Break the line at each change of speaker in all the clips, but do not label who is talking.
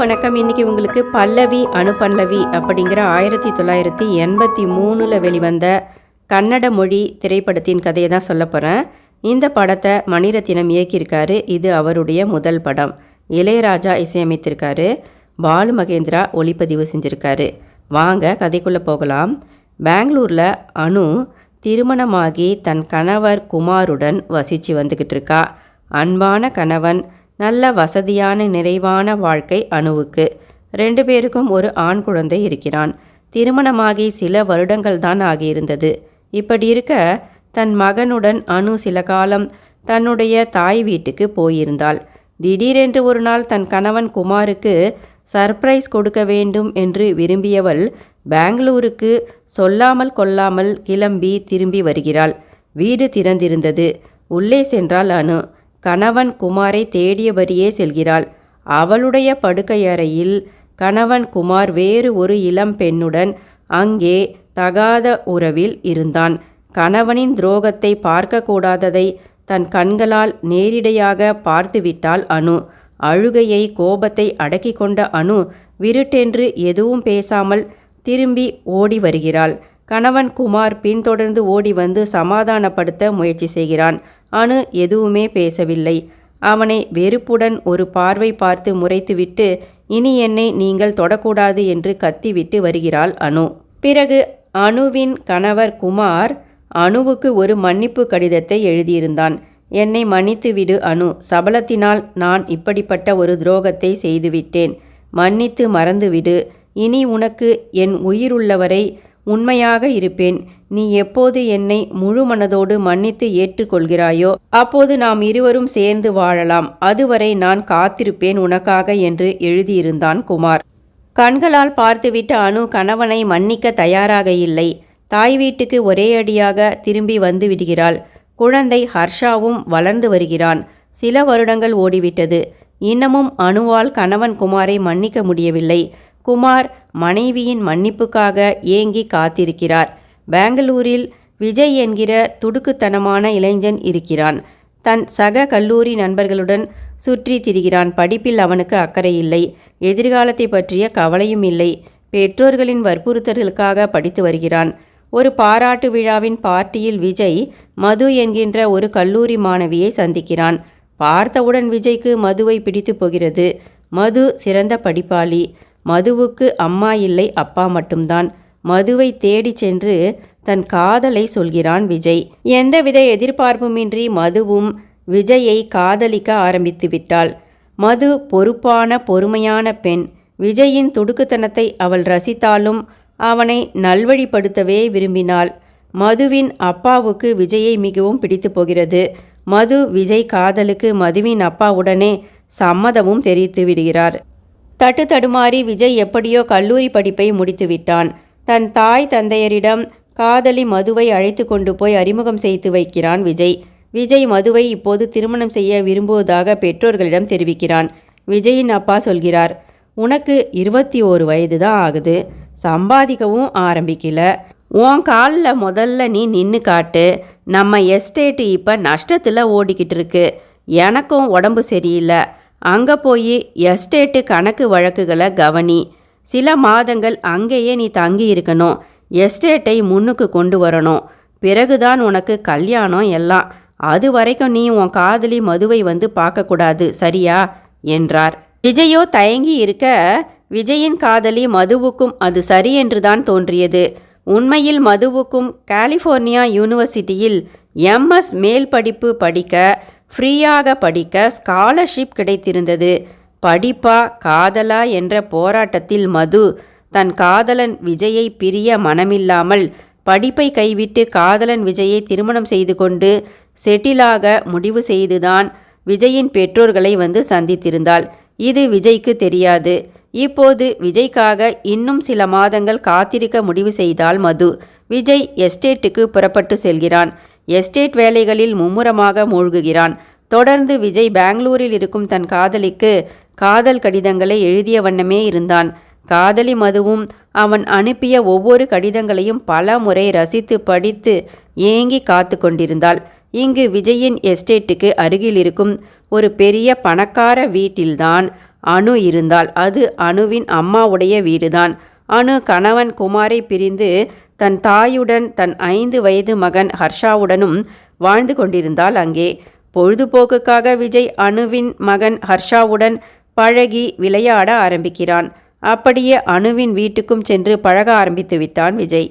வணக்கம். இன்னைக்கு உங்களுக்கு பல்லவி அனுபல்லவி அப்படிங்கிற 1983 வெளிவந்த கன்னட மொழி திரைப்படத்தின் கதையை தான் சொல்ல போகிறேன். இந்த படத்தை மணிரத்னம் இயக்கியிருக்காரு. இது அவருடைய முதல் படம். இளையராஜா இசையமைத்திருக்காரு. பாலு மகேந்திரா ஒளிப்பதிவு செஞ்சுருக்காரு. வாங்க கதைக்குள்ளே போகலாம். பெங்களூரில் அனு திருமணமாகி தன் கணவர் குமாருடன் வசித்து வந்துக்கிட்டு இருக்கா. அன்பான கணவன், நல்ல வசதியான நிறைவான வாழ்க்கை அனுவுக்கு. 2 பேருக்கும் ஒரு ஆண் குழந்தை இருக்கிறான். திருமணமாகி சில வருடங்கள் தான் ஆகியிருந்தது. இப்படி இருக்க தன் மகனுடன் அனு சில காலம் தன்னுடைய தாய் வீட்டுக்கு போயிருந்தாள். திடீரென்று ஒரு நாள் தன் கணவன் குமாருக்கு சர்ப்ரைஸ் கொடுக்க வேண்டும் என்று விரும்பியவள் பெங்களூருக்கு சொல்லாமல் கொள்ளாமல் கிளம்பி திரும்பி வருகிறாள். வீடு திறந்திருந்தது. உள்ளே சென்றாள் அனு. கணவன் குமாரை தேடியபடியே செல்கிறாள். அவளுடைய படுக்கையறையில் கணவன் குமார் வேறு ஒரு இளம் பெண்ணுடன் அங்கே தகாத உறவில் இருந்தான். கணவனின் துரோகத்தை பார்க்கக்கூடாததை தன் கண்களால் நேரிடையாக பார்த்துவிட்டாள் அனு. அழுகையை கோபத்தை அடக்கி கொண்ட அனு விருட்டென்று எதுவும் பேசாமல் திரும்பி ஓடி வருகிறாள். கணவன் குமார் பின்தொடர்ந்து ஓடி வந்து சமாதானப்படுத்த முயற்சி செய்கிறான். அனு எதுவுமே பேசவில்லை. அவனை வெறுப்புடன் ஒரு பார்வை பார்த்து முறைத்துவிட்டு, இனி என்னை நீங்கள் தொடக்கூடாது என்று கத்திவிட்டு வருகிறாள் அனு. பிறகு அனுவின் கணவர் குமார் அனுவுக்கு ஒரு மன்னிப்பு கடிதத்தை எழுதியிருந்தான். என்னை மன்னித்து விடு அனு. சபலத்தினால் நான் இப்படிப்பட்ட ஒரு துரோகத்தை செய்துவிட்டேன். மன்னித்து மறந்துவிடு. இனி உனக்கு என் உயிருள்ளவரை உண்மையாக இருப்பேன். நீ எப்போது என்னை முழு மனதோடு மன்னித்து ஏற்றுக்கொள்கிறாயோ அப்போது நாம் இருவரும் சேர்ந்து வாழலாம். அதுவரை நான் காத்திருப்பேன் உனக்காக என்று எழுதியிருந்தான் குமார். கண்களால் பார்த்துவிட்ட அனு கணவனை மன்னிக்க தயாராக இல்லை. தாய் வீட்டுக்கு ஒரே அடியாக திரும்பி வந்து விடுகிறாள். குழந்தை ஹர்ஷாவும் வளர்ந்து வருகிறான். சில வருடங்கள் ஓடிவிட்டது. இன்னமும் அனுவால் கணவன் குமாரை மன்னிக்க முடியவில்லை. குமார் மனைவியின் மன்னிப்புக்காக ஏங்கி காத்திருக்கிறார். பெங்களூரில் விஜய் என்கிற துடுக்குத்தனமான இளைஞன் இருக்கிறான். தன் சக கல்லூரி நண்பர்களுடன் சுற்றி திரிகிறான். படிப்பில் அவனுக்கு அக்கறை இல்லை. எதிர்காலத்தை பற்றிய கவலையும் இல்லை. பெற்றோர்களின் வற்புறுத்தல்களுக்காக படித்து வருகிறான். ஒரு பாராட்டு விழாவின் பார்ட்டியில் விஜய் மது என்கின்ற ஒரு கல்லூரி மாணவியை சந்திக்கிறான். பார்த்தவுடன் விஜய்க்கு மதுவை பிடித்து போகிறது. மது சிறந்த படிப்பாளி. மதுவுக்கு அம்மா இல்லை, அப்பா மட்டும்தான். மதுவை தேடி சென்று தன் காதலை சொல்கிறான் விஜய். எந்தவித எதிர்பார்ப்புமின்றி மதுவும் விஜயை காதலிக்க ஆரம்பித்து விட்டாள். மது பொறுப்பான பொறுமையான பெண். விஜயின் துடுக்குத்தனத்தை அவள் ரசித்தாலும் அவனை நல்வழிப்படுத்தவே விரும்பினாள். மதுவின் அப்பாவுக்கு விஜயை மிகவும் பிடித்து போகிறது. மது விஜய் காதலுக்கு மதுவின் அப்பாவுடனே சம்மதமும் தெரிவித்து விடுகிறார். தட்டு தடுமாறி விஜய் எப்படியோ கல்லூரி படிப்பை முடித்துவிட்டான். தன் தாய் தந்தையரிடம் காதலி மதுவை அழைத்து கொண்டு போய் அறிமுகம் செய்து வைக்கிறான் விஜய். விஜய் மதுவை இப்போது திருமணம் செய்ய விரும்புவதாக பெற்றோர்களிடம் தெரிவிக்கிறான். விஜயின் அப்பா சொல்கிறார், உனக்கு 21 வயது தான் ஆகுது. சம்பாதிக்கவும் ஆரம்பிக்கல. உன் காலில் முதல்ல நீ நின்று காட்டு. நம்ம எஸ்டேட்டு இப்போ நஷ்டத்தில் ஓடிக்கிட்டு இருக்கு. எனக்கும் உடம்பு சரியில்லை. அங்கே போய் எஸ்டேட்டு கணக்கு வழக்குகளை கவனி. சில மாதங்கள் அங்கேயே நீ தங்கி இருக்கணும். எஸ்டேட்டை முன்னுக்கு கொண்டு வரணும். பிறகுதான் உனக்கு கல்யாணம் எல்லாம். அது வரைக்கும் நீ உன் காதலி மதுவை வந்து பார்க்கக்கூடாது, சரியா என்றார். விஜயோ தயங்கி இருக்க விஜயின் காதலி மதுவுக்கும் அது சரி என்றுதான் தோன்றியது. உண்மையில் மதுவுக்கும் கலிஃபோர்னியா யூனிவர்சிட்டியில் எம்எஸ் மேல் படிப்பு படிக்க, ஃப்ரீயாக படிக்க ஸ்காலர்ஷிப் கிடைத்திருந்தது. படிப்பா காதலா என்ற போராட்டத்தில் மது தன் காதலன் விஜயை பிரிய மனமில்லாமல் படிப்பை கைவிட்டு காதலன் விஜயை திருமணம் செய்து கொண்டு செட்டிலாக முடிவு செய்துதான் விஜயின் பெற்றோர்களை வந்து சந்தித்திருந்தாள். இது விஜய்க்கு தெரியாது. இப்போது விஜய்க்காக இன்னும் சில மாதங்கள் காத்திருக்க முடிவு செய்தாள் மது. விஜய் எஸ்டேட்டுக்கு புறப்பட்டு செல்கிறான். எஸ்டேட் வேலைகளில் மும்முரமாக மூழ்குகிறான். தொடர்ந்து விஜய் பெங்களூரில் இருக்கும் தன் காதலிக்கு காதல் கடிதங்களை எழுதிய வண்ணமே இருந்தான். காதலி மதுவும் அவன் அனுப்பிய ஒவ்வொரு கடிதங்களையும் பல முறை ரசித்து படித்து ஏங்கி காத்து கொண்டிருந்தாள். இங்கு விஜயின் எஸ்டேட்டுக்கு அருகில் இருக்கும் ஒரு பெரிய பணக்கார வீட்டில்தான் அனு இருந்தாள். அது அனுவின் அம்மாவுடைய வீடுதான். அனு கணவன் குமாரை பிரிந்து தன் தாயுடன் தன் 5 வயது மகன் ஹர்ஷாவுடனும் வாழ்ந்து கொண்டிருந்தாள் அங்கே. பொழுதுபோக்குக்காக விஜய் அனுவின் மகன் ஹர்ஷாவுடன் பழகி விளையாட ஆரம்பிக்கிறான். அப்படியே அனுவின் வீட்டுக்கும் சென்று பழக ஆரம்பித்து விட்டான் விஜய்.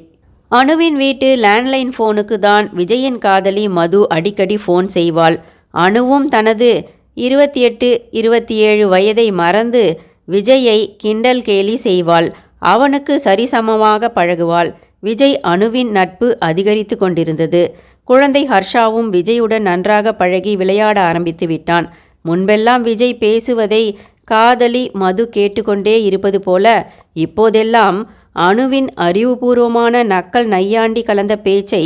அனுவின் வீட்டு லேண்ட்லைன் ஃபோனுக்கு தான் விஜயின் காதலி மது அடிக்கடி ஃபோன் செய்வாள். அனுவும் தனது 28, 27 வயதை மறந்து விஜயை கிண்டல் கேலி செய்வாள். அவனுக்கு சரிசமமாக பழகுவாள். விஜய் அனுவின் நட்பு அதிகரித்து கொண்டிருந்தது. குழந்தை ஹர்ஷாவும் விஜயுடன் நன்றாக பழகி விளையாட ஆரம்பித்து விட்டான். முன்பெல்லாம் விஜய் பேசுவதை காதலி மது கேட்டுக்கொண்டே இருப்பது போல இப்போதெல்லாம் அனுவின் அறிவுபூர்வமான நக்கல் நையாண்டி கலந்த பேச்சை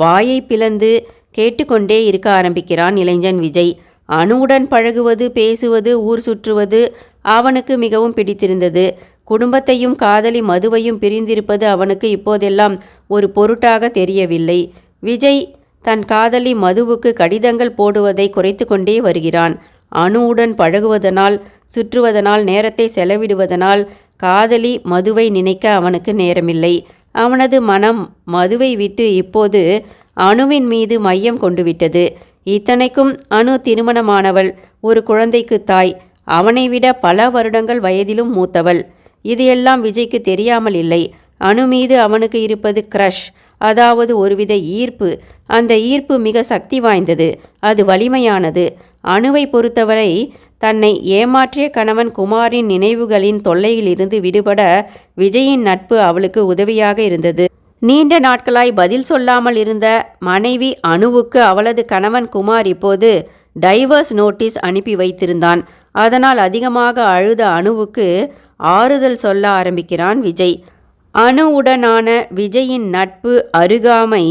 வாயை பிளந்து கேட்டுக்கொண்டே இருக்க ஆரம்பிக்கிறான் இளைஞன் விஜய். அனுவுடன் பழகுவது, பேசுவது, ஊர் சுற்றுவது அவனுக்கு மிகவும் பிடித்திருந்தது. குடும்பத்தையும் காதலி மதுவையும் பிரிந்திருப்பது அவனுக்கு இப்போதெல்லாம் ஒரு பொருட்டாக தெரியவில்லை. விஜய் தன் காதலி மதுவுக்கு கடிதங்கள் போடுவதை குறைத்து கொண்டே வருகிறான். அனுவுடன் பழகுவதனால், சுற்றுவதனால், நேரத்தை செலவிடுவதனால் காதலி மதுவை நினைக்க அவனுக்கு நேரமில்லை. அவனது மனம் மதுவை விட்டு இப்போது அனுவின் மீது மையம் கொண்டு விட்டது. இத்தனைக்கும் அனு திருமணமானவள், ஒரு குழந்தைக்கு தாய், அவனை விட பல வருடங்கள் வயதிலும் மூத்தவள். இது எல்லாம் விஜய்க்கு தெரியாமல் இல்லை. அனு மீது அவனுக்கு இருப்பது க்ரஷ், அதாவது ஒருவித ஈர்ப்பு. அந்த ஈர்ப்பு மிக சக்தி வாய்ந்தது, அது வலிமையானது. அனுவை பொறுத்தவரை தன்னை ஏமாற்றிய கணவன் குமாரின் நினைவுகளின் தொல்லையிலிருந்து விடுபட விஜயின் நட்பு அவளுக்கு உதவியாக இருந்தது. நீண்ட நாட்களாய் பதில் சொல்லாமல் இருந்த மனைவி அனுவுக்கு அவளது கணவன் குமார் இப்போது டைவர்ஸ் நோட்டீஸ் அனுப்பி வைத்திருந்தான். அதனால் அதிகமாக அழுத அனுவுக்கு ஆறுதல் சொல்ல ஆரம்பிக்கிறான் விஜய். அனுவுடனான விஜயின் நட்பு, அருகாமை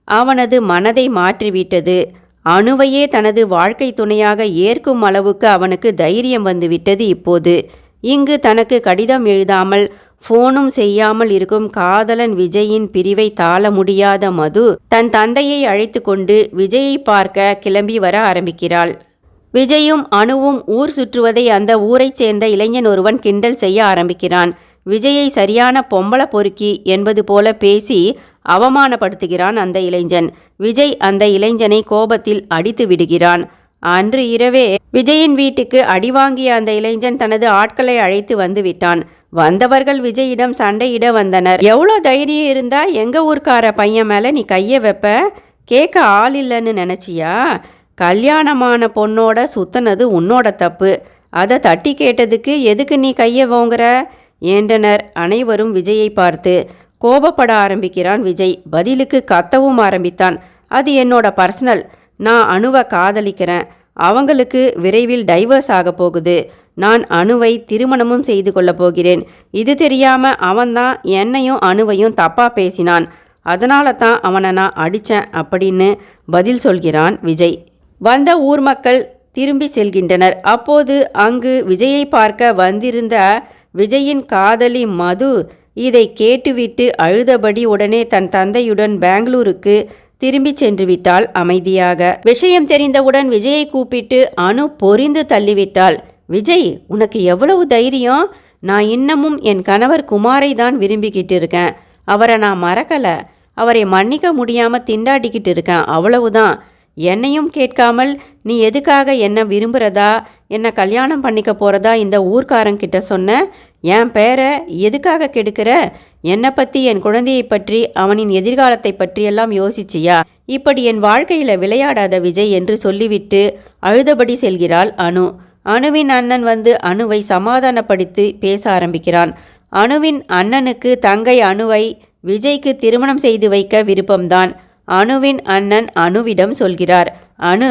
அவனது மனதை மாற்றிவிட்டது. அனுவையே தனது வாழ்க்கை துணையாக ஏற்கும் அளவுக்கு அவனுக்கு தைரியம் வந்துவிட்டது இப்போது. இங்கு தனக்கு கடிதம் எழுதாமல், ஃபோனும் செய்யாமல் இருக்கும் காதலன் விஜயின் பிரிவை தாள முடியாத மது தன் தந்தையை அழைத்து கொண்டு விஜயை பார்க்க கிளம்பி வர ஆரம்பிக்கிறாள். விஜயும் அனுவும் ஊர் சுற்றுவதை அந்த ஊரைச் சேர்ந்த இளைஞன் ஒருவன் கிண்டல் செய்ய ஆரம்பிக்கிறான். விஜயை சரியான பொம்பள பொறுக்கி என்பது போல பேசி அவமானப்படுத்துகிறான் அந்த இளைஞன். விஜய் அந்த இளைஞனை கோபத்தில் அடித்து விடுகிறான். அன்று இரவே விஜயின் வீட்டுக்கு அடிவாங்கிய அந்த இளைஞன் தனது ஆட்களை அழைத்து வந்து விட்டான். வந்தவர்கள் விஜயிடம் சண்டையிட வந்தனர். எவ்வளோ தைரியம் இருந்தா எங்க ஊர்க்கார பையன் மேல நீ கையை வைப்ப? கேட்க ஆள் இல்லைன்னு நினைச்சியா? கல்யாணமான பொண்ணோட சுத்தனது உன்னோட தப்பு. அதை தட்டி கேட்டதுக்கு எதுக்கு நீ கையை வாங்குற என்றனர் அனைவரும் விஜயை பார்த்து. கோபப்பட ஆரம்பிக்கிறான் விஜய். பதிலுக்கு கத்தவும் ஆரம்பித்தான். அது என்னோட பர்சனல். நான் அனுவை காதலிக்கிறேன். அவங்களுக்கு விரைவில் டைவர்ஸ் ஆக போகுது. நான் அனுவை திருமணமும் செய்து கொள்ள போகிறேன். இது தெரியாம அவன்தான் என்னையும் அனுவையும் தப்பா பேசினான். அதனால தான் அவனை நான் அடித்தேன் அப்படின்னு பதில் சொல்கிறான் விஜய். வந்த ஊர் மக்கள் திரும்பி செல்கின்றனர். அப்போது அங்கு விஜயை பார்க்க வந்திருந்த விஜயின் காதலி மது இதை கேட்டுவிட்டு அழுதபடி உடனே தன் தந்தையுடன் பெங்களூருக்கு திரும்பி சென்று விட்டாள் அமைதியாக. விஷயம் தெரிந்தவுடன் விஜயை கூப்பிட்டு அனு பொரிந்து தள்ளிவிட்டாள். விஜய், உனக்கு எவ்வளவு தைரியம்? நான் இன்னமும் என் கணவர் குமாரை தான் விரும்பிக்கிட்டு இருக்கேன். அவரை நான் மறக்கலை. அவரை மன்னிக்க முடியாமல் திண்டாடிக்கிட்டு இருக்கேன், அவ்வளவுதான். என்னையும் கேட்காமல் நீ எதுக்காக என்ன விரும்புகிறதா, என்ன கல்யாணம் பண்ணிக்க போகிறதா இந்த ஊர்க்காரங்கிட்ட சொன்ன? என் பேரை எதுக்காக கெடுக்கிற? என்னை பற்றி, என் குழந்தையை பற்றி, அவனின் எதிர்காலத்தை பற்றியெல்லாம் யோசிச்சியா? இப்படி என் வாழ்க்கையில் விளையாடாத விஜய் என்று சொல்லிவிட்டு அழுதபடி செல்கிறாள் அனு. அனுவின் அண்ணன் வந்து அனுவை சமாதானப்படுத்தி பேச ஆரம்பிக்கிறான். அனுவின் அண்ணனுக்கு தங்கை அனுவை விஜய்க்கு திருமணம் செய்து வைக்க விருப்பம்தான். அனுவின் அண்ணன் அனுவிடம் சொல்கிறார். அனு,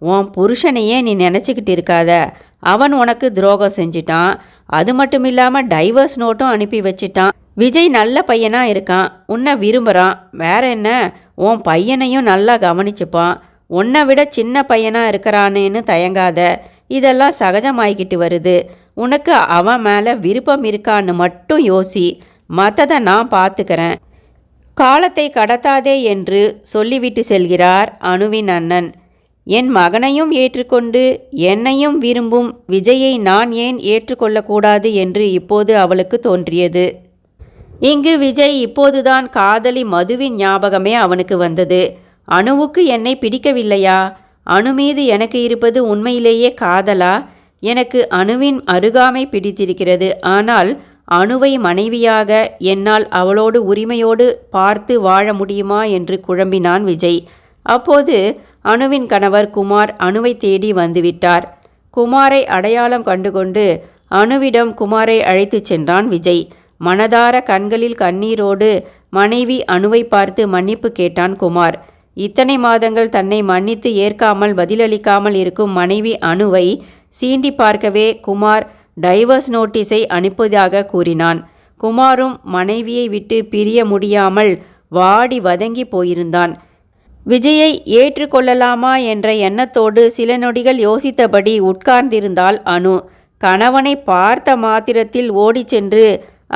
உன் புருஷனையே நீ நினச்சிக்கிட்டு இருக்காத. அவன் உனக்கு துரோகம் செஞ்சிட்டான். அது மட்டும் இல்லாமல் டைவர்ஸ் நோட்டும் அனுப்பி வச்சிட்டான். விஜய் நல்ல பையனாக இருக்கான், உன்னை விரும்புகிறான். வேற என்ன, உன் பையனையும் நல்லா கவனிச்சுப்பான். உன்னை விட சின்ன பையனாக இருக்கிறானேன்னு தயங்காத. இதெல்லாம் சகஜமாகிக்கிட்டு வருது. உனக்கு அவன் மேலே விருப்பம் இருக்கான்னு மட்டும் யோசி. மற்றதை நான் பார்த்துக்கிறேன். காலத்தை கடத்தாதே என்று சொல்லிவிட்டு செல்கிறார் அனுவின் அண்ணன். என் மகனையும் ஏற்றுக்கொண்டு என்னையும் விரும்பும் விஜயை நான் ஏன் ஏற்றுக்கொள்ளக்கூடாது என்று இப்போது அவளுக்கு தோன்றியது. இங்கு விஜய் இப்போதுதான் காதலி மதுவின் ஞாபகமே அவனுக்கு வந்தது. அணுவுக்கு என்னை பிடிக்கவில்லையா? அணு மீது எனக்கு இருப்பது உண்மையிலேயே காதலா? எனக்கு அணுவின் அருகாமை பிடித்திருக்கிறது. ஆனால் அணுவை மனைவியாக என்னால் அவளோடு உரிமையோடு பார்த்து வாழ முடியுமா என்று குழம்பினான் விஜய். அப்போது அணுவின் கணவர் குமார் அணுவை தேடி வந்துவிட்டார். குமாரை அடையாளம் கண்டுகொண்டு அணுவிடம் குமாரை அழைத்துச் சென்றான் விஜய். மனதார கண்களில் கண்ணீரோடு மனைவி அணுவை பார்த்து மன்னிப்பு கேட்டான் குமார். இத்தனை மாதங்கள் தன்னை மன்னித்து ஏற்காமல் பதிலளிக்காமல் இருக்கும் மனைவி அணுவை சீண்டி பார்க்கவே குமார் டைவர்ஸ் நோட்டீஸை அனுப்புவதாக கூறினான். குமாரும் மனைவியை விட்டு பிரிய முடியாமல் வாடி வதங்கி போயிருந்தான். விஜயை ஏற்றுக்கொள்ளலாமா என்ற எண்ணத்தோடு சில நொடிகள் யோசித்தபடி உட்கார்ந்திருந்தாள் அணு. கணவனை பார்த்த மாத்திரத்தில் ஓடிச் சென்று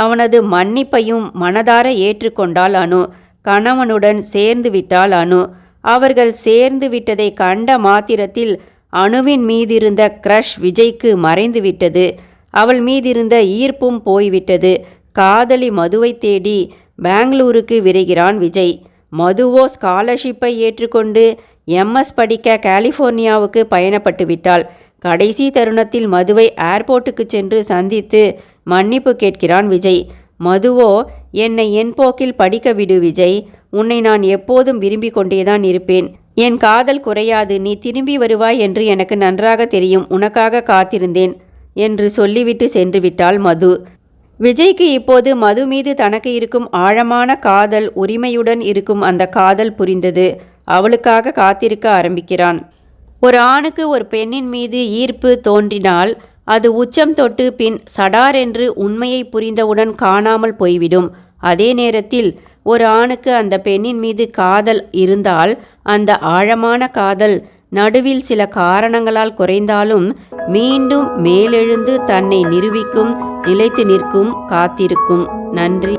அவனது மன்னிப்பையும் மனதார ஏற்றுக்கொண்டாள் அணு. கணவனுடன் சேர்ந்து விட்டாள் அணு. அவர்கள் சேர்ந்து விட்டதை கண்ட மாத்திரத்தில் அணுவின் மீதிருந்த க்ரஷ் விஜய்க்கு மறைந்து விட்டது. அவள் மீதிருந்த ஈர்ப்பும் போய்விட்டது. காதலி மதுவை தேடி பெங்களூருக்கு விரைகிறான் விஜய். மதுவோ ஸ்காலர்ஷிப்பை ஏற்றுக்கொண்டு எம்எஸ் படிக்க கலிஃபோர்னியாவுக்கு பயணப்பட்டு விட்டாள். கடைசி தருணத்தில் மதுவை ஏர்போர்ட்டுக்கு சென்று சந்தித்து மன்னிப்பு கேட்கிறான் விஜய். மதுவோ, என்னை என் போக்கில் படிக்க விடு விஜய், உன்னை நான் எப்போதும் விரும்பி கொண்டேதான் இருப்பேன். என் காதல் குறையாது, நீ திரும்பி வருவாய் என்று எனக்கு நன்றாக தெரியும். உனக்காக காத்திருந்தேன் என்று சொல்லிவிட்டு சென்று விட்டாள் மது. விஜய்க்கு இப்போது மது மீது தனக்கு இருக்கும் ஆழமான காதல், உரிமையுடன் இருக்கும் அந்த காதல் புரிந்தது. அவளுக்காக காத்திருக்க ஆரம்பிக்கிறான். ஒரு ஆணுக்கு ஒரு பெண்ணின் மீது ஈர்ப்பு தோன்றினால் அது உச்சம் தொட்டு பின் சடார் என்று உண்மையை புரிந்தவுடன் காணாமல் போய்விடும். அதே நேரத்தில் ஒரு ஆணுக்கு அந்த பெண்ணின் மீது காதல் இருந்தால் அந்த ஆழமான காதல் நடுவில் சில காரணங்களால் குறைந்தாலும் மீண்டும் மேலெழுந்து தன்னை நிரூபிக்கும், நிலைத்து நிற்கும், காத்திருக்கும். நன்றி.